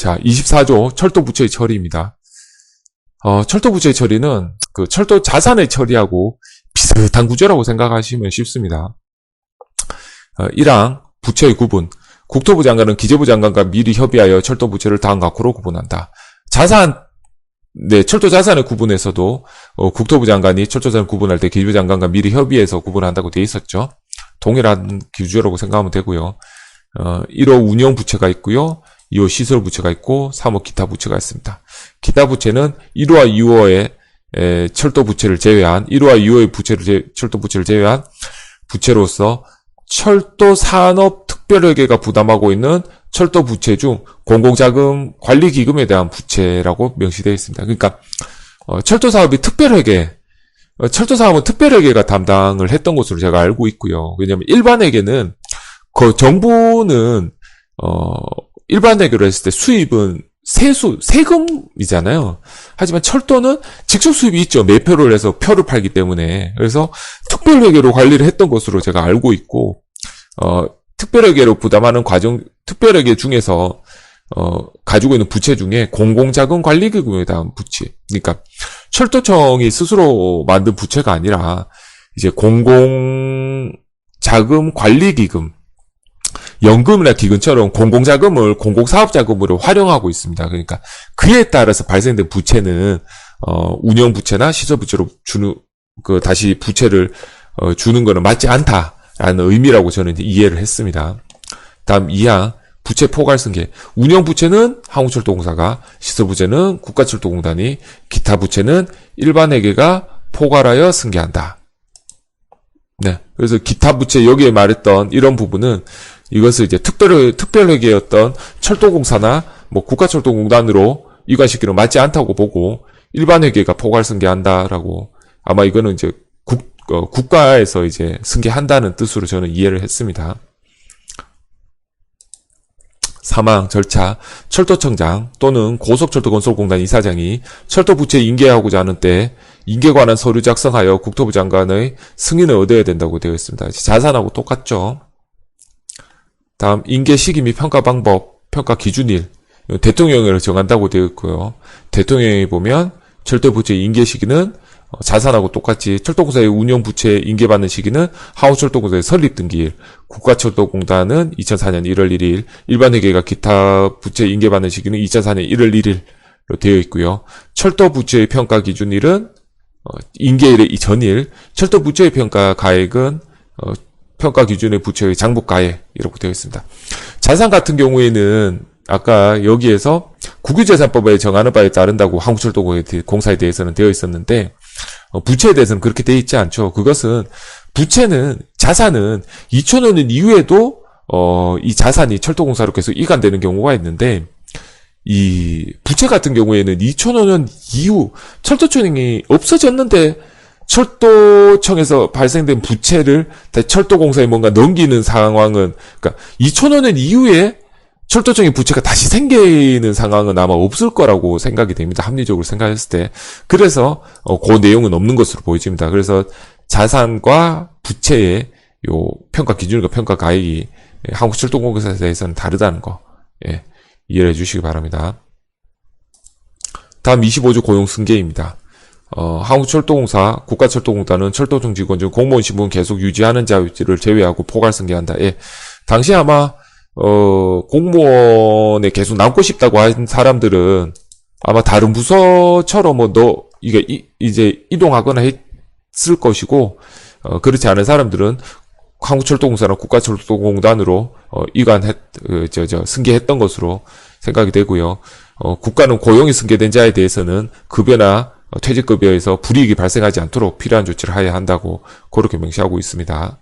자, 24조 철도 부채의 처리입니다. 철도 부채의 처리는 그 철도 자산의 처리하고 비슷한 구조라고 생각하시면 쉽습니다. 1항 부채의 구분. 국토부 장관은 기재부 장관과 미리 협의하여 철도 부채를 다음 각호로 구분한다. 철도 자산의 구분에서도 국토부 장관이 철도 자산을 구분할 때 기재부 장관과 미리 협의해서 구분한다고 되어 있었죠. 동일한 기준이라고 생각하면 되고요. 1호 운영 부채가 있고요. 2호 시설 부채가 있고 3호 기타 부채가 있습니다. 기타 부채는 1호와 2호의 철도 부채를 제외한 1호와 2호의 철도 부채를 제외한 부채로서 철도 산업 특별회계가 부담하고 있는 철도 부채 중 공공자금 관리 기금에 대한 부채라고 명시되어 있습니다. 그러니까 철도 사업이 특별회계, 철도 사업은 특별회계가 담당을 했던 것으로 제가 알고 있고요. 왜냐하면 일반회계는 그 정부는 일반회계로 했을 때 수입은 세금이잖아요. 하지만 철도는 직접 수입이 있죠. 매표를 해서 표를 팔기 때문에. 그래서 특별회계로 관리를 했던 것으로 제가 알고 있고, 특별회계로 부담하는 특별회계 중에서, 가지고 있는 부채 중에 공공자금 관리기금에 대한 부채. 그러니까, 철도청이 스스로 만든 부채가 아니라, 이제 공공자금 관리기금, 연금이나 기금처럼 공공자금을 공공사업자금으로 활용하고 있습니다. 그러니까 그에 따라서 발생된 부채는 운영부채나 시설부채로 다시 부채를 주는 것은 맞지 않다라는 의미라고 저는 이해를 했습니다. 다음 2항 부채 포괄 승계. 운영부채는 한국철도공사가, 시설부채는 국가철도공단이, 기타 부채는 일반회계가 포괄하여 승계한다. 네. 그래서 기타 부채 여기에 말했던 이런 부분은 이것을 이제 특별회계였던 철도공사나 국가철도공단으로 이관시키는 맞지 않다고 보고 일반회계가 포괄 승계한다라고, 아마 이거는 이제 국가에서 이제 승계한다는 뜻으로 저는 이해를 했습니다. 3항 절차. 철도청장 또는 고속철도건설공단 이사장이 철도 부채 인계하고자 하는 때 인계 관한 서류 작성하여 국토부 장관의 승인을 얻어야 된다고 되어 있습니다. 자산하고 똑같죠. 다음 인계 시기 및 평가 방법, 평가 기준일. 대통령이 정한다고 되어 있고요. 대통령이 보면 철도 부채 인계 시기는 자산하고 똑같이 철도공사의 운영 부채 인계받는 시기는 한국철도공사의 설립 등기일, 국가철도공단은 2004년 1월 1일, 일반회계가 기타 부채 인계받는 시기는 2004년 1월 1일로 되어 있고요. 철도 부채의 평가 기준일은 인계일의 전일, 철도 부채의 평가 가액은 평가 기준의 부채의 장부 가액 이렇게 되어 있습니다. 자산 같은 경우에는 아까 여기에서 국유재산법에 정하는 바에 따른다고 한국철도공사에 대해서는 되어 있었는데, 부채에 대해서는 그렇게 되어 있지 않죠. 그것은 자산은 2005년 이후에도 이 자산이 철도공사로 계속 이관되는 경우가 있는데, 이 부채 같은 경우에는 2005년 이후 철도청이 없어졌는데 철도청에서 발생된 부채를 철도공사에 뭔가 넘기는 상황은, 그러니까 2005년 이후에 철도청의 부채가 다시 생기는 상황은 아마 없을 거라고 생각이 됩니다. 합리적으로 생각했을 때. 그래서 그 내용은 없는 것으로 보여집니다. 그래서 자산과 부채의 요 평가 기준과 평가 가액이 한국철도공사에 대해서는 다르다는 거, 이해를 해주시기 바랍니다. 다음 25조 고용승계입니다. 한국철도공사, 국가철도공단은 철도청 직원 중 공무원 신분 계속 유지하는 자를 제외하고 포괄승계한다. 당시 아마 공무원에 계속 남고 싶다고 한 사람들은 아마 다른 부서처럼 이게 이제 이동하거나 했을 것이고, 그렇지 않은 사람들은 한국철도공사나 국가철도공단으로 승계했던 것으로 생각이 되고요. 국가는 고용이 승계된 자에 대해서는 급여나 퇴직급여에서 불이익이 발생하지 않도록 필요한 조치를 해야 한다고 그렇게 명시하고 있습니다.